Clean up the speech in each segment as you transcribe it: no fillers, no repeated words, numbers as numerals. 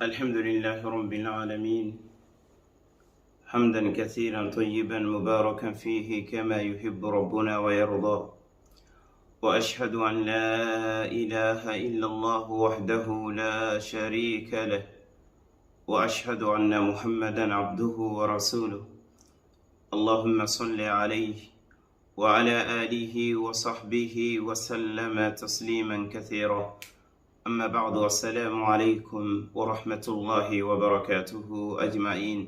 الحمد لله رب العالمين حمدا كثيرا طيبا مباركا فيه كما يحب ربنا ويرضى وأشهد أن لا إله إلا الله وحده لا شريك له وأشهد أن محمدا عبده ورسوله اللهم صل عليه وعلى آله وصحبه وسلم تسليما كثيرا أما بعد السلام عليكم ورحمة الله وبركاته أجمعين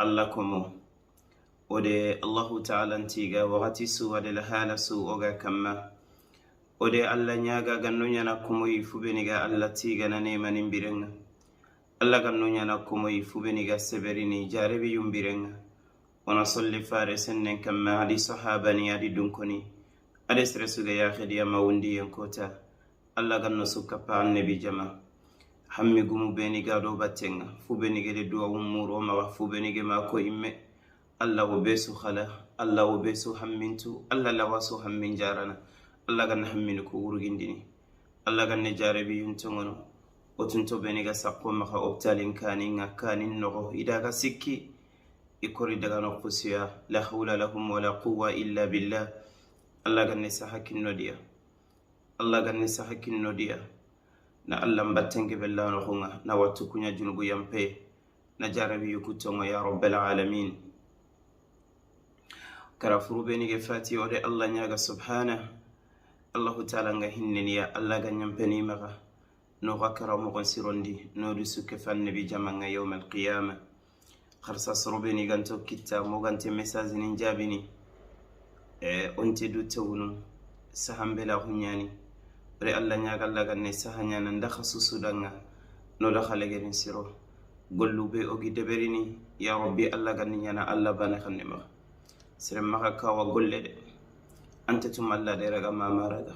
اللكم ودي الله تعالى انتيغا وغتي سوى دي لحالة سوى كما ودي الله نياغا غنو نيانا كموي فبنيغا الله تيغا نيما نمبرنا الله غنو نيانا كموي فبنيغا سبريني جاربي يمبرنا ونصلي فارسن كما علي صحابني علي دنكني علي سرسوغا يا خدي ما وندي ينكوتا Allah ganno sukka pa annabi jama hammi gumu beni gado batenga fu beni gede duwa umuro ma fu beni ge ma ko imme Allah wo besu khala Allah wo besu hammintu Allah la wasu hammin jarana Allah ganna hammin ko urugindini Allah ganne jarabi yuntongono otunto beni ga sakko ma ka optalin kaninga kanin no idaga sikki ikori daga no kusiya la hawla lahum wala quwwa illa billah Allah ganne sahakin nodiya Allah ganni sahakin nodiya na Allah mbattenge bella no hunga na wattu kunya junubu yampe na jarabi yukutongo ya rabbal alamin kara furu beni ge fati ode Allah nyaga subhana Allah ta'ala nga hinneni ya Allah ganyam peni maga no gakara mo gonsirondi no dusuke fannabi jamanga yawm al-qiyamah kharsa surubeni ganto kitta mo gante message ni jabini onte du tawunu sahambela hunyani re Allah nyaga Allah ganne sahanya nan da khasusu danga no da khale gen siro gollube o gi deberini ya rabbi Allah ganne nyana Allah bana khanne ma sire maka kawa golle de ante tum Allah de raga mama raga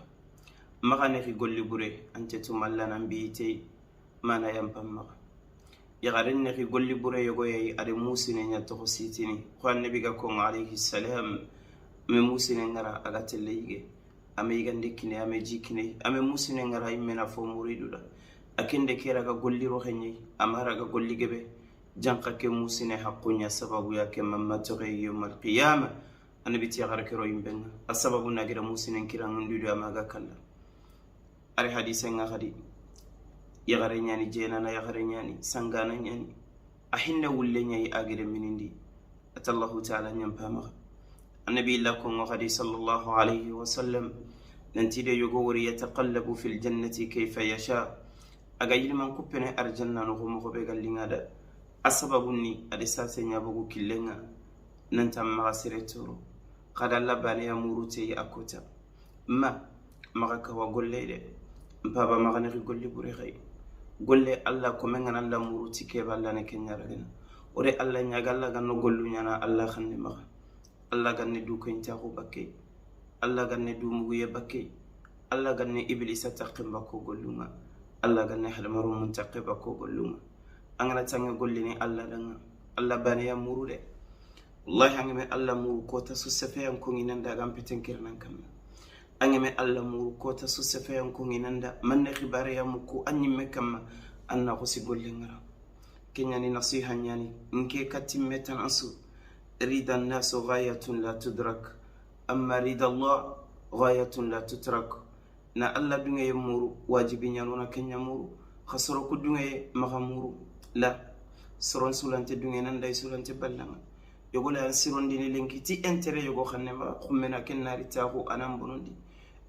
maka ne fi golli bure ante tum Allah nan biite mana yam pamma ya garin ne fi golli bure yogo yi ade musine nya to sitini ko annabi ga ko alayhi salam me musine ngara aga telleyge ame yigande kine ame jikine ame musine ngara imena fo muriduda akinde kera ga golliro henyi amara ga golli gebe janka ke musine hakunya sababu yake mamma toge yawmal qiyamah annabi ti garakero imbenga asababu nagira musine kira ngundudu amaga kala ari hadise nga khadi yagare nyani jena na yagare nyani sangana nyani ahinna wulle nyai agire minindi atallahu ta'ala nyampama النبي لكم وغدي صلى الله عليه وسلم ننتي يغور يتقلب في الجنة كيف يشاء أجيل من كبنا أرجنا نغم غبي قالنا أسبابني أدساسي نبغو كلنا ننتم مغسرتورو قد الله بني أمورتي أكوتا ما مغك وقول لي بابا مغني قول لي بريغي قول لي الله كمن الله مورتي كيف الله نكني رجنا وري الله نيغال الله غنو قولو نانا الله خني مغ Allah ganne du ko intaxu bakke Allah ganne du muguye bakke Allah ganne iblisa taqim bakko gollunga Allah ganne halmaru muntaqi bakko gollunga angana tanga gollini Allah danga Allah bane ya murude wallahi angame Allah muru ko ta susafeyan ko nginanda gam petenkirnan kam angame Allah muru ko ta susafeyan ko nginanda manne khibare ya muko anyimme kam anna ko si gollingara kenyani nasiha nyani nke katimme tan asu رضا الناس غاية لا تدرك أما رضا الله غاية لا تترك نا الله دنيا يمورو واجبين ينونا كن يمورو خسرو كدنيا مغمورو لا سرون سولانت دنيا نندا سولانت بلنا يقول أن سرون ديني لينكي تي انتري يقول خنما خمنا كن ناري تاغو أنا مبنوندي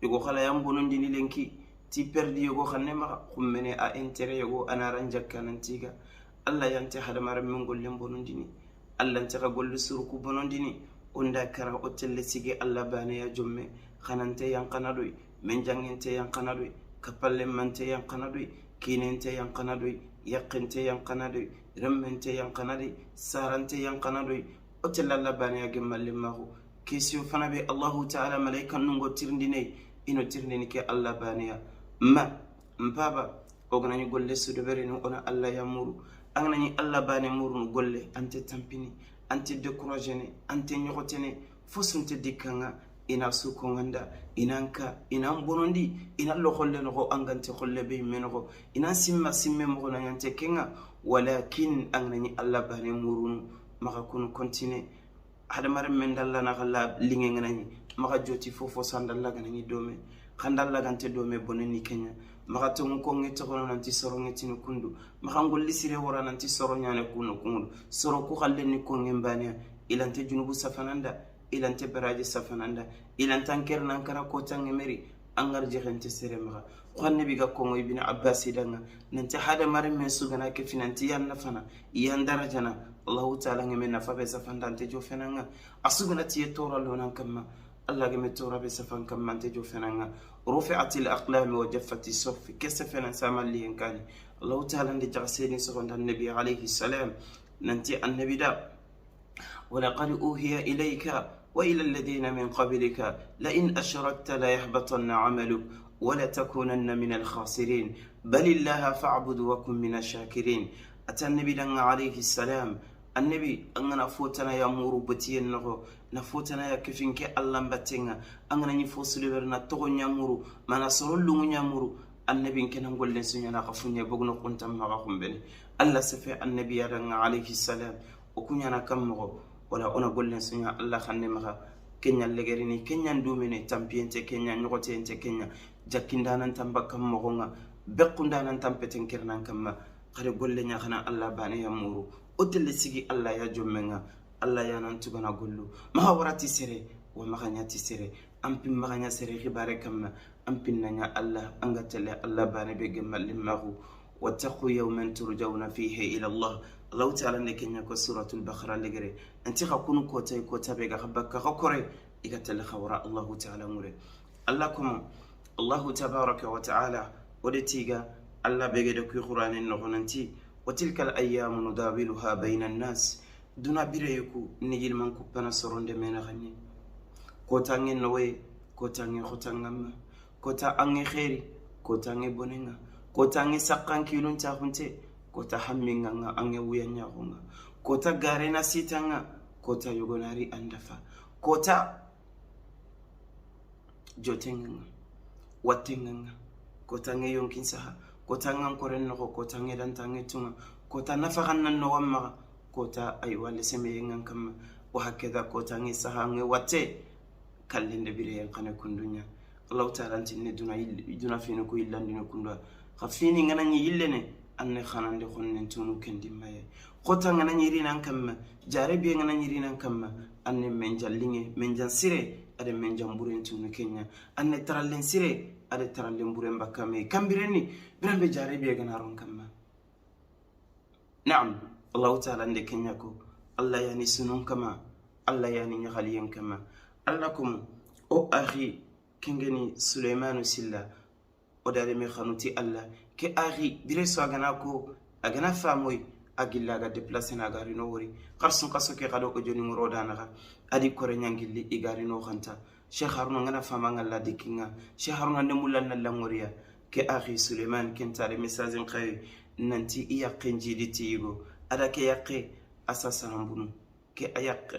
يقول خلا يمبنون ديني لينكي تي بردي يقول خنما خمنا انتري يقول أنا رنجك كاننتيغا الله ينتي حدا مرم من قول يمبنون ديني Allah ntaka gollu suruku bonondini onda kara otelle sige Allah bane ya jomme khanante yankanadoy menjangente yankanadoy kapalle mante yankanadoy kinente yankanadoy yaqinte yankanadoy ramente yankanadoy sarante yankanadoy otelle Allah bane ya gemalle mahu kisio fana be Allah ta'ala malaikan nungo tirndine ino tirndini ke Allah bane ya ma mpaba ognani golle sudo berino ona Allah ya muru angani Allah bane murun golle ante tampini ante découragene ante nyogotene fosunte dikanga ina sukonganda inanka inan bonondi inan lo kholle no angante kholle be meno inan simma simme mo na yante kenga walakin anani alla bane murunu maka kun continue hada mare men dalla na kala linge ngani maka joti fofo sandalla ganani dome khandalla gante dome boneni kenya maka to ko ngeti ko nanti soro ngeti no kundu maka ngolli sire wora nanti soro nyane kuno kundu soro ku khalle ni ko ngembania ilante junubu safananda ilante baraje safananda ilante anker nankara ko tangi meri angar jexente sere maxa xanne biga kongo ibn abbas idanga nanti hada mare men sugana ke finanti yan nafana yan darajana allah taala ngeme nafa be safandante jo fenanga asugana tiye tora lonan kamma allah ngeme tora be safan kamma ante jo fenanga rufi'at al aqlam wa jaffat as-suhuf kasafana samali yankani allah taala ndi jaxseni soxonda nabi alayhi salam nanti annabi da ولقد أوحي إليك وإلى الذين من قبلك لئن أشركت ليحبطن عملك ولتكونن من الخاسرين بل الله فاعبد وكن من الشاكرين أتى النبي عليه السلام النبي أننا فوتنا يا مورو بتين نفوتنا يا كفينك الله بتينا أننا نفوس لبرنا تغن يا مورو ما نصر لهم يا مورو النبي كنا نقول لسنا نقفون يبغون قنتم معهم بني الله سفى النبي عليه السلام وكنا كم wala ona gollen sunya allah khanne maga kenya legerini kenya ndumene tampiente kenya nyogotente kenya jakkindanan tamba kam mogonga bekkundanan tampeten kirnan kamma khare golle nya khana allah bane ya muru otelle sigi allah ya jommenga allah ya nan tugana gollu maha warati sere wa maganyati sere ampin maganya sere khibare kamma ampin nanya allah angatelle allah bane be gemal limahu wattaqu yawman turjawna fihi ila allah الله تعالى نكنيا كسورة البقرة لجري أنت خكون كوتاي كوتابي غبك خكوري إكتل خورا الله تعالى موري الله تبارك وتعالى ودتيجا الله بيجدك القرآن النغنتي وتلك الأيام نداولها بين الناس دون بريكو نجيل من كوبنا سرون دمنا غني كوتاني نوي كوتاني ختانغما كوتاني خيري كوتاني بونينا كوتاني سقان كيلون تاخنتي kota hamminga nga ange wuyanya honga kota garena sitanga kota yogonari andafa kota jotenga watenga kota nge yonkin saha kota ngan koren no kota nge dan tange tunga kota nafagan nan no wamma kota ay wale seme ngan kam wa hakeda kota nge saha nge wate kallende bire yan kana kundunya allah ta'ala tinne duna fino ko illandino kundwa khafini ngana nyi yillene anne khanande khonnen tunu kendi maye khota ngana nyiri nan kamma jare bi ngana nyiri nan kamma anne men jallinge men jansire ade men jamburen tunu kenya anne tarallen sire ade tarallen buren bakame kambireni birambe jare bi ngana ron kamma na'am allah ta'ala nde kenya ko allah yani sunun kama allah yani nyaliyen kama allakum o akhi kengeni sulaimanu silla o dare me khanuti allah ke ari bireso agana ko agana famoy agilla ga déplacer na gari no wori qarsun qaso ke gado ko joni ngoro danaga adi kore nyangilli igari no khanta sheikh haruna ngana fama ngalla dikinga sheikh haruna ne mulan na langoriya ke ari suleiman kentare message ngai nanti iya qenji ditigo ada ke yaqe asasa rambunu ke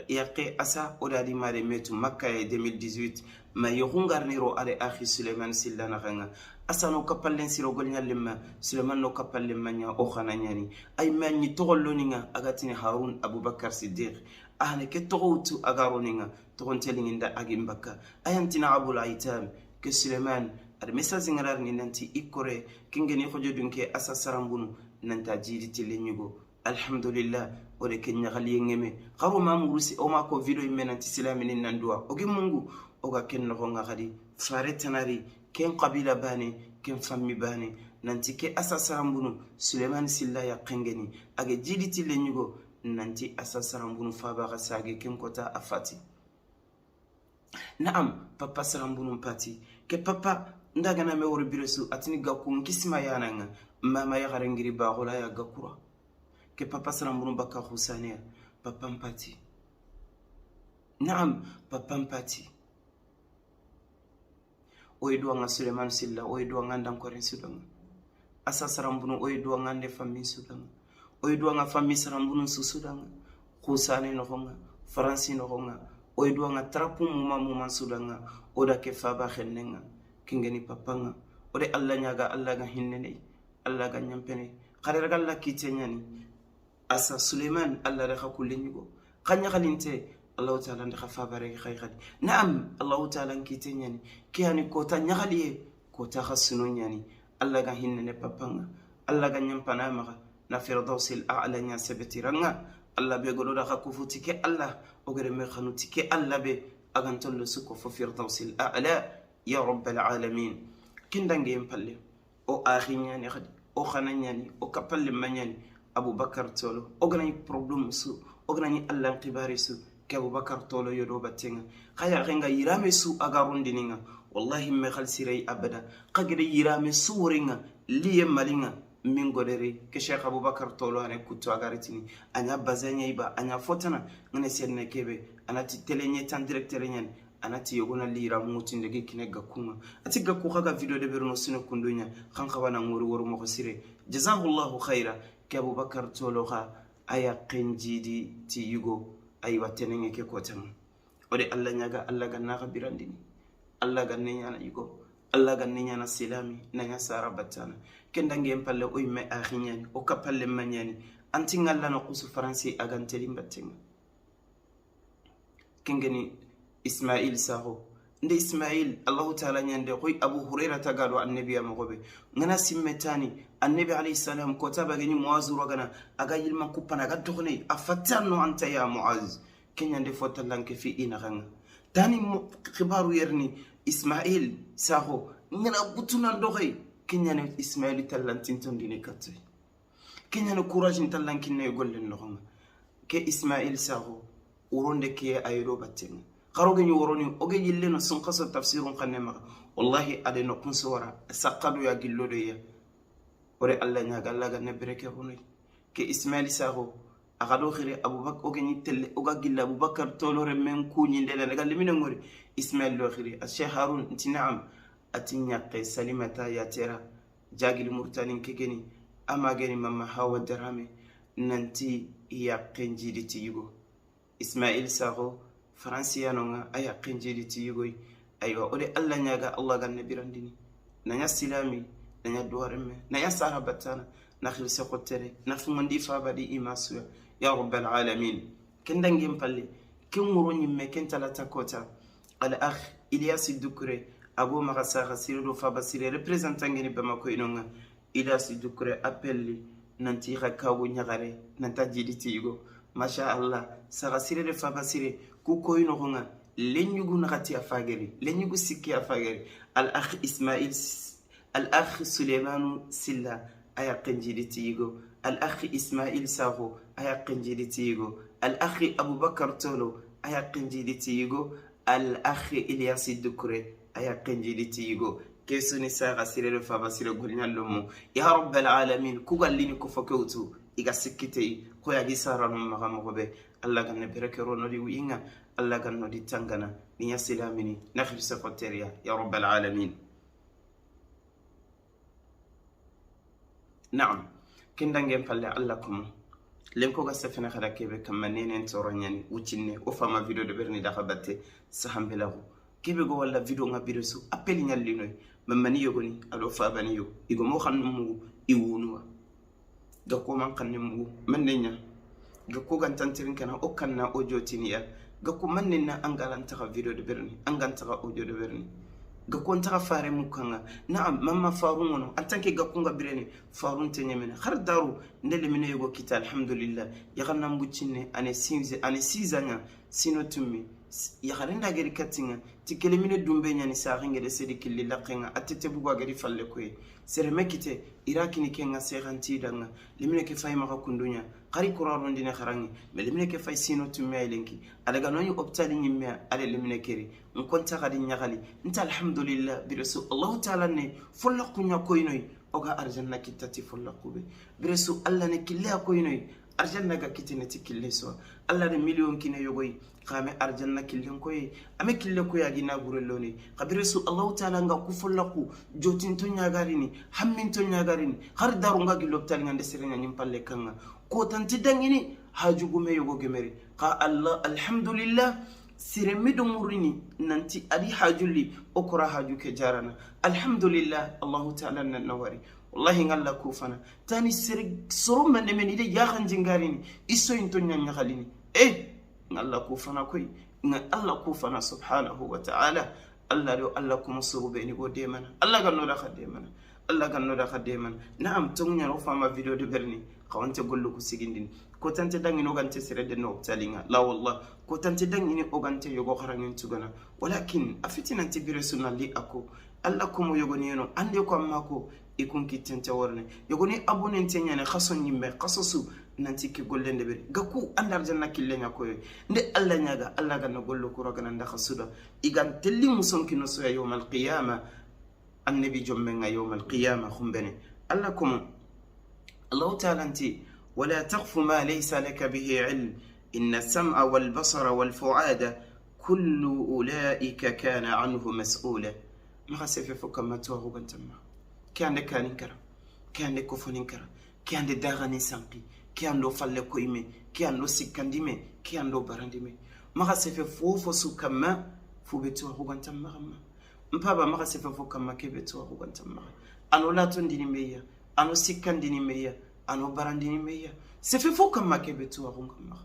yaqe asa odadi mare metu makka 2018 ma yohungarni ro are akhi suleiman sillana ganga asano kapallen siro golnya limma suleiman no kapallen manya o khana nyani ay manni togolloninga agatini harun abubakar siddiq ahne ke togotu agaroninga togontelinginda agimbaka ayantina abul aitam ke suleiman ad message ngarar ni nanti ikore kingeni khojodunke asasarambunu nanta jidi tilenyugo alhamdulillah ode kenya gali ngeme kharo mamurusi o mako video imenanti silamini nandua oge mungu oga kenno nga khadi fare tanari ken qabila bani ken fammi bani nanti ke asasarambunu suleiman silla ya qengeni age jidi tilenyugo nanti asasarambunu faba gasage ken kota afati naam papa sarambunu pati ke papa ndaga na me wori biresu atini gakku kisma yananga mama ya garengiri ba gola ya gakura ke papa sarambunu baka khusania papa mpati naam papa mpati oidu nga suleiman silla oidu nga ndankoren sudanga asasarambunu oidu nga nde fammi sudanga oidu nga fammi sarambunu susudanga khusani no honga faransi no honga o do nga trapu muma sudanga oda ke faba khennenga kingeni papanga ode Allah nyaga Allah ga hinnene Allah ga nyampene khare ga Allah kitenyani asa Suleiman Allah da khakulingo khanya khalinte Allah ta'ala nda khafabare khaykhad naam Allah ta'ala kitenyani kiyani kota nyakhaliye kota khasunu nyani Allah ga hinnene papanga Allah ga nyampana ma na firdausil a'la nya sabatiranga Allah be godo da khakufuti ke Allah ogere me khanuti ke Allah be agantol suko fo firdausil a'la ya rabbal alamin kindange empalle o akhinyani khadi o khananyani o kapalle manyani Abubakar tolo ogani problem su ogani Allah qibari su ke Abubakar tolo yodo batenga khaya renga yirame su agarundininga wallahi me khalsirai abada qagire yirame suringa liye malinga min godere ke Sheikh Abubakar tolo ane kutu agaritini anya bazanya iba anya fotana ngene senne kebe anati telenye tan directeur nyen anati yogona lira mutinde ge kinega kuma ati gakku khaga video de berno sino kundunya khan khawana ngori woro mo khosire jazakallahu khaira ke Abubakar tolo kha aya qenjidi ti yugo ay watenenge ke kotam ode Allah nyaga Allah ganna khabirandini Allah ganne nyana yugo Allah ganne nyana silami nanya sara batana kendange empalle o imme akhinyani o kapalle manyani anti ngalla no kusu faransi aganteli mbatenga kengeni Ismail saho nde Ismail Allah ta'ala nyande koy Abu Hurairah tagalo annabi ya magobe ngana simmetani annabi alayhi salam ko tabageni Muaz rogana aga yilma kupana ga dokhne afatano anta ya Muaz kenyande fotalanke fi inaganga tani khibaru yerni Ismail saho ngana butuna ndokhay kenyane Ismail talantin tondine katay kenyane courage talankinne gollen nokhanga ke Ismail saho uronde ke ayro batenga qaroge ni woroni oge yilleno sun qaso tafsirun qanema wallahi adeno kun sawara saqadu ya gillodo ya ore Allah nyaga Allah ga nebreke runay ke Ismail saho agado khire Abubakar oge ni telle oga gilla Abubakar tolore men kunyi ndele daga limine ngori Ismail lo khire Sheikh Harun tinam atinya qe salimata ya tera jagil murtanin kegeni ama geni mama hawa darame nanti ya qenjidi tigo Ismail saho Franciano nga aya qenjidi tigoy aywa ode Allah nyaga Allah ganne birandini nanya silami nanya duwareme nanya sarabatana na khilse khotere na fumandi fabadi imasu ya rabbal alamin kendangem palle kemuro nyimme kentala takota al akh Ilyas Dukure Abu Magasa Khasiru Fabasire représentant ngeni Bamako inonga Ilyas Dukure appelli nanti khakawu nyagare nanta jidi tigo masha Allah sagasire de Fabasire kuko inonga lenyugu nakati afageri lenyugu sikki afageri al akh Ismail al akh Suleiman Silla aya qenjidi tigo al akh Ismail Saho aya qenjidi tigo al akh Abubakar Tolo aya qenjidi tigo al akh Ilyas Dukure aya qenjidi tigo kesuni saga sirere Fabasire gulinallomo ya rabbal alamin kugallini ko fakawtu iga sikkite ko ya gisara no magamobe Allah ganne berekero no di winga Allah ganno di tangana ni yasilamini nakhir secretaria ya rabbal alamin na'am kindangem falle Allah kum lenko ga sefena khada kebe kam manenen toronyani ucinne o fama video de berni da khabate sahambelahu kebe go wala video nga biresu appeli nyallinoy mamani yogoni ado fabani yo igo mo xanmu iwunwa ga ko man xanne mu manenya ga ko gan tantirin kana o kanna o jotiniya ga ko manena angalanta ka video de berni anganta ka audio de berni ga ko ntaka fare mukanga naam mamma farun wono antanke ga ko ngabirene farun tenyemena har daru ndele mine yogo kita alhamdulillah ya ganna mbucine ane 6 ans sino tummi ya garenda gari katinga tikele mine dumbe nyani sa ngede sedi killi laqenga atete bugo gari falle koy sere mekite iraki ni kenga seranti danga limine ke fayma ka kundunya qari qur'an dina kharangi me limine ke fay sino tummi ay lenki adaga noni optali nyimme ale limine keri on konta gadi nyagali nta alhamdulillah bi rasul allah ta'ala ne follaqu nya koynoy oga arjanna kitati follaqu be bi rasul allah ne killa koynoy arjanna ga kitine tikille so allah de million kine yogoy khame arjanna killen koy ame kille ko ya gina gureloni khabiresu allah ta'ala nga ku follaku jotin to nyagarini hammin to nyagarini har daru nga giloptal ngande serenya nyim palle kanga ko tanti dangini hajugume yogo gemeri ka allah alhamdulillah siremme do murini nanti adi hajulli okora haju ke jarana alhamdulillah Allahu ta'ala nan nawari wallahi ngalla kufana tani soro man men ide yahan jingarini iso into nyanya khalini ngalla kufana koy nga Allah kufana subhanahu wa ta'ala Allah do Allah kuma suru be ni go demana Allah ganno da khademana Allah ganno da khademana na'am tunya ro fama video de berni kawante gollu ku sigindin ko tante dangino gante sirede no talinga la wallah ko tante dangini ogante yogo kharangin tugana walakin afitina tibire sunali ako Allah kuma yogoni no ande ko amako ikun kitente worne yogoni abone tenya ne khason nyimbe khasosu nanti ki gollende be gaku andar janna killenya ko nde Allah nyaga Allah ganna gollo ko rogana nda khasuda igan telli musonki no so yawmal qiyamah annabi jommenga yawmal qiyamah khumbene Allah kuma Allah ta'ala anti ولا تخف ما ليس لك به علم إن السمع والبصر والفؤاد كل أولئك كان عنه مسؤولا ما خسف فك ما توه بنتما كان إنكر كان كفن إنكر كان داغني سانقي كان لو فل كويمه كان لو سكنديمه كان لو برانديمه ما خسف فوفو سكما فوبتوه بنتما mpaba ما خسف فك ما كبتوه بنتما أنا لا تنديني ميا أنا سكنديني ميا ano barandini meya sefe fo kamma kebe tuwa kungamma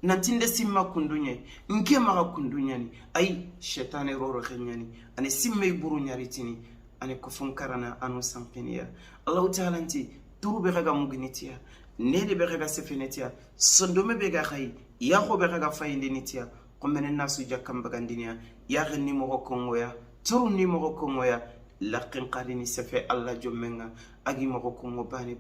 nantinde simma kundunye nke maga kundunyani ay shetane roro khenyani ani simme buru nyaritini ani kofon karana ano sampiniya Allah ta'ala anti turube gaga mugnitia nede be gaga sefenetia sondome be ga khay ya ko be gaga fayindinitia komene nasu jakam bagandinia ya gni mo kongoya turu ni mo kongoya laqin qarini sefe Allah jommenga agi mo kongo bani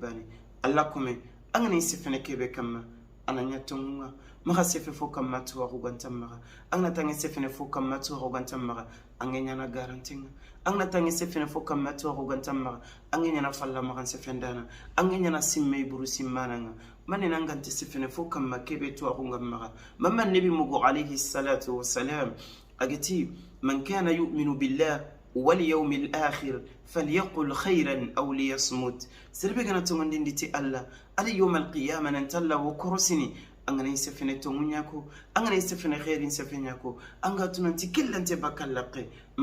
Allah kome angani sefene kebe kama ananya tonga maka sefe fo kama tuwa kugantamara angna tangi sefene fo kama tuwa kugantamara angenya na garantinga angna tangi sefene fo kama tuwa kugantamara angenya na falla maka sefendana angenya na simme buru simmananga mane nangante sefene fo kama kebe tuwa kugantamara mama nabi mugo alayhi salatu wassalam agati man kana yu'minu billah واليوم الآخر فليقل خيرا أو ليصمت سربنا تمندين دي الله على يوم القيامة ننتلا وكرسني أنغني سفنة تمنياكو أنغني سفنة خير سفنياكو أنغا تنتي كل أنت بكالق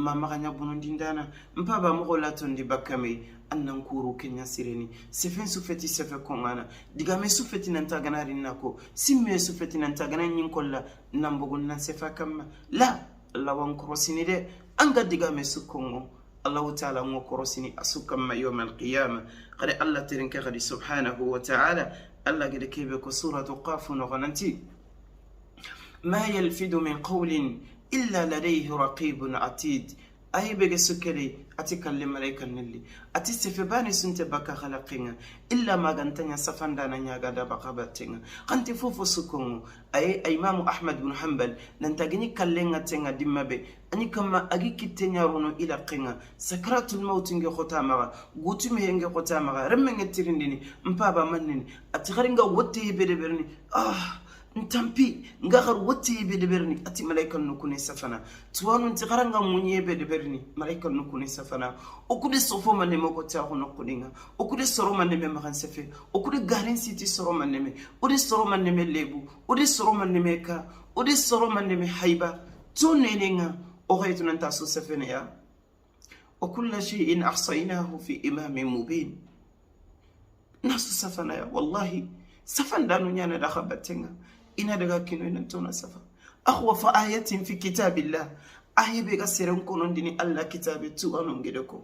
ما مغنى بنودين دانا مبابا مغولاتون دي بكامي أننكورو كنيا سيريني سفن سفتي سفكم أنا ديغامي سفتي ننتاغنارين ناكو سمي سفتي ننتاغنارين ينكولا نمبغن ننسفاكم لا الله وانكرسني دي anga diga me sukongo Allah ta'ala ngo korosini asukam yawm al-qiyamah qad Allah tirinka qad subhanahu wa ta'ala Allah gede kebe ko suratu qaf no gananti ma yalfidu min qawlin illa ladayhi raqibun atid ay bege sukeli atikalli malaikan nilli atisifebani sunte baka khalaqinga illa magantanya safandana nyaga da bakabatinga kanti fofo sukongo ay imam ahmad ibn hanbal nantagini kallenga tenga dimmabe ani kama agi kitenya rono ila qinga sakratul maut nge khotamaga gutume nge khotamaga remmenge tirindini mpaba mannini atigaringa wotte bede berni ntampi ngagar wotte bede berni ati malaikan nukune safana tuwanu ntigaranga munye bede berni malaikan nukune safana okude sofo manne moko taxu nokudinga okude soro manne me magan sefe okude garin siti soro manne me ode soro manne me lebu ode soro manne me ka ode soro manne me hayba tonenenga أغيتنا نتاسو سفنيا وكل شيء أحصيناه في إمام مبين ناسو سفنيا والله سفن دانو نيانا دخبتنا إنا دغا كينو ننتونا سفن أخوف آية في كتاب الله آية بيغا سيرن كونون ديني الله كتابي توانون جدكو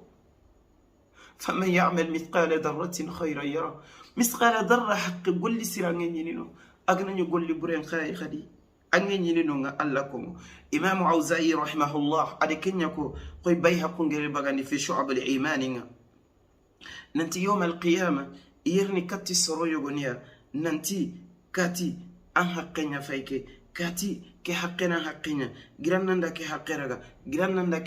فمن يعمل مثقال ذرة خيرا يرى مثقال ذرة حق قل لي سيران ينينو أغنى يقول لي برين خاي خدي angeni nunga alla ko imam auza'i rahimahullah ade kenya ko koy bayha ko ngere bagandi fi shu'ab al-iman nanti yawm al-qiyamah yerni katti soro yogonia nanti kati an haqqenya fayke kati ke haqqena haqqenya girannanda ke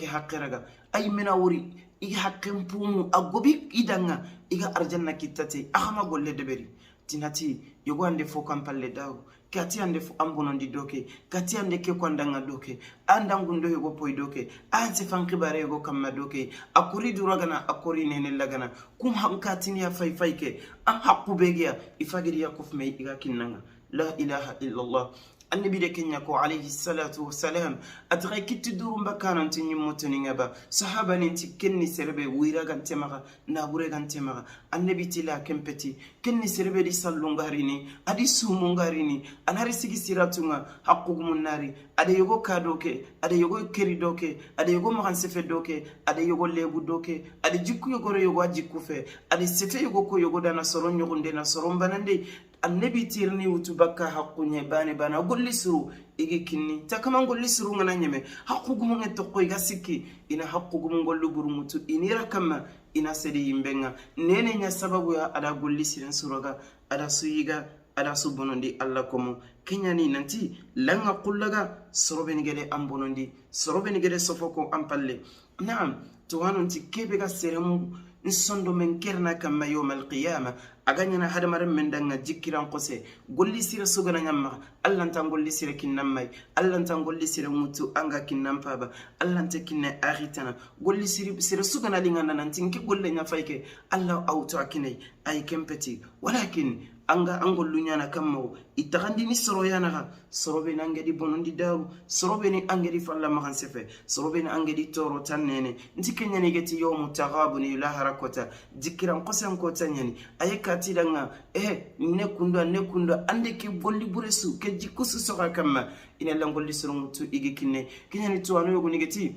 haqqeraga ay mina wuri i haqqen pumu agobi idanga iga arjanna kittati ahma golle deberi tinati yogo ande fo kampalle daw kati ande fu ambonondi doke kati ande ke kwandanga doke andangundo yogo poy doke anse fankibare yogo kamma doke akuri duragana akuri nene lagana kum hankatini ya fayke am haqqu begiya ifagiri yakuf me iga kinanga la ilaha illa allah annabi de kenya ko alayhi salatu wassalam atray kitti durum bakana tinni motoni ngaba sahaba ni kenni serbe wira gante maga na bure gante maga annabi tila kempeti kenni serbe di sallungarini adi sumungarini anari sigi siratunga haqqugum nari ade yogo kadoke ade yogo keri doke ade yogo magan sefe doke ade yogo lebu doke ade jikku yogo yogo ajikku fe ade sefe yogo ko yogo dana soron yogo ndena soron banande annabi tirni utubaka haqqunye bana golli suru igi kinni ta kama golli suru ngana nyeme haqqugum ngeto ko iga sikki ina haqqugum gollu burumutu inira kama ina sedi yimbenga nene nya sababu ya ada golli siren suroga ada suyiga ada subonondi alla komo kenyani nanti langa kullaga sorobeni gede ambonondi sorobeni gede sofoko ampalle naam tuwanu nti kebe ga seremu nsondo men kerna kama yawmal qiyamah aganyana hadamaren men danga jikkiran kose golli sire sugana nyamma Allah tan golli sire kinnamay Allah tan golli sire mutu anga kinnampaba Allah tan kinne akhitana golli sire sugana lingana nan tinki golle nya fayke Allah auto akinay ay kempeti walakin anga angollu nyana kammo itagandi ni soro yana sorobe nangedi bonondi daru sorobe ni angedi falla mahan sefe sorobe ni angedi toro tannene ndikenya ni geti yawmu taghabuni la harakota dikiran qosan ko tanyani ayekati danga ne kundo ande ki golli buresu ke jikusu soka kamma ina langolli soro mutu igikinne kenya ni tuwano yogo ni geti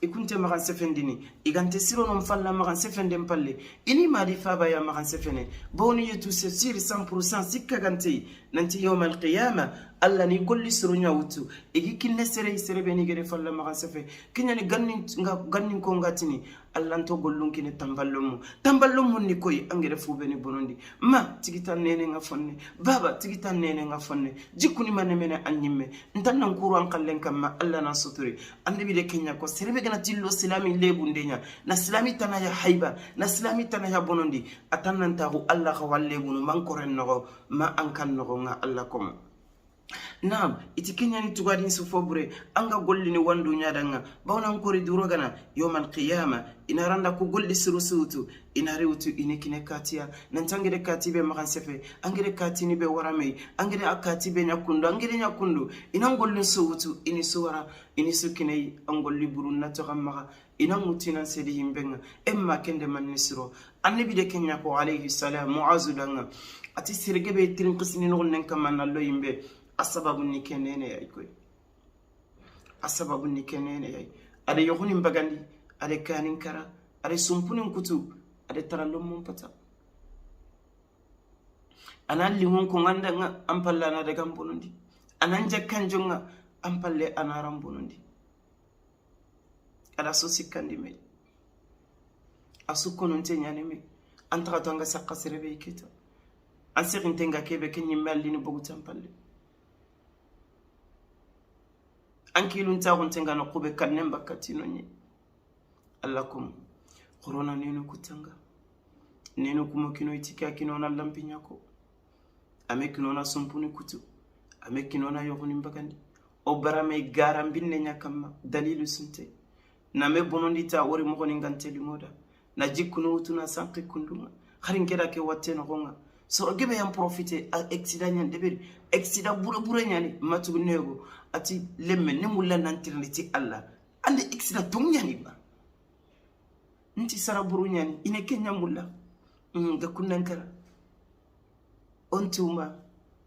ikunte magan sefendini igante siro non falla magan sefende mpalle ini mari faba ya magan sefene boni yetu se sir 100% sikka gante nanti yawm al-qiyamah alla ni golli siro nyawtu igi kinne sere beni gere falla magan sefe kinya ni gannin ko ngatini alla to gollun kine tamballum ni koy angere fu beni bonondi ma tigitan nene nga fonne baba tigitan nene nga fonne jikuni manne mene anyimme ntannan kuru an kallen kamma alla na suturi annabi de kenya ko serebe gana tillo silami lebundenya na silami tanaya haiba na silami tanaya bonondi atannan tahu alla khawalle bunu man koren no ma ankan no nga alla kom naam iti kenya ni tugadin su fobre anga golli ni wandu nyadanga bawna ngori duro gana yawmal qiyamah inaranda ko golli surusutu inarewtu inekine katia nantangere katibe makan sefe angere katini be warame angere akatibe nyakundu inangolli suutu ini suwara ini sukine angolli burunna to gamma inamutina sedi himbenga emma kende manisiro annabi de kenya ko alayhi salam muazu danga ati sirgebe tirin qisni no nen kamanna lo yimbe asababu ni kenene yay koy asababu ni kenene yay ade yohuni mbagandi ade kanin kara ade sumpunin kutu ade tarallum mun pata anan limon ko nganda nga ampalla na daga mbonondi anan jakkan jonga ampalle anaram bonondi ada so sikandi me asuko non tenyane me antaka tonga sakka serebe ikita ansirin tenga kebe kenyi melli ni bogu tampalle ankilun tagun tenga no kube kanem bakati no nyi allakum corona nenu kutanga nenu kumokino itika kino na lampinya ko amekino na sumpuni kutu amekino na yohuni mbagandi obarame garambinne nyakama dalilu sunte na me bonondi ta wori mo koni nganteli moda na jikkuno utuna sanki kunduma kharin keda ke watte no gonga so gebe yam profiter accident nyan debir accident bure nyani matu nego ati lemme ne mulla nantirni ti alla ande accident tum nyani ba nti sara buru nyani ine kenya mulla ga kunnankara ontuma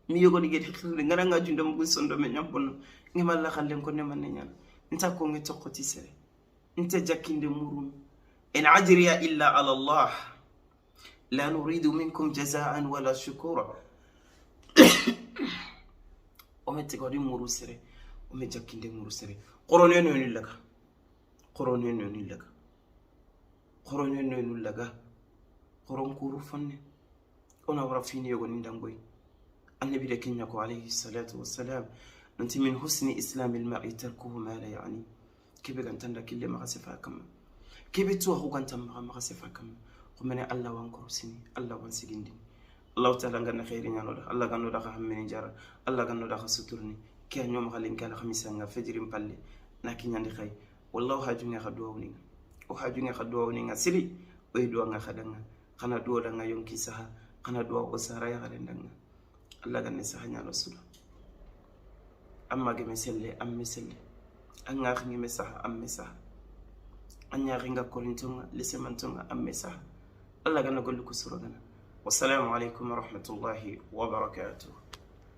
mi yogo ni gedi khire ngara nga jundam bu sondo me nyambono ngima la khallen ko ne man nyana nta ko ngi tokkoti sere nta jakinde murum in ajriya illa ala allah la nuridu minkum jazaan wala shukura o metti ko di muru sere o me jakinde muru sere qorone no ni laga qoron kuru fanne ona wara fini yogo ni dangoy annabi de kenya ko alayhi salatu wassalam anti min husni islam al mar'i tarkuhu ma la yani kibe kan tanda kille ma khasifa kam kibe to ho kan tam ma khasifa kam ko mena allah wan ko sini allah wan sigindi allah ta'ala ngana khairi nyano da allah gano da xamni jara allah gano da suturni ke ñom xalen kala khamisa nga fajrim palle naki ñandi khay wallahu hajunga khadwawni o hajunga khadwawni nga sili o do nga khadanga khana do da nga yonki saha khana do o sara ya khalen danga Allah ganne saha nyalo sulu amma ge meselle am meselle an ga ngi mesa am mesa an ya ringa korintunga lisemantunga am mesa Allah gana gollu kusuro gana. Wassalamu alaikum wa rahmatullahi wa barakatuh.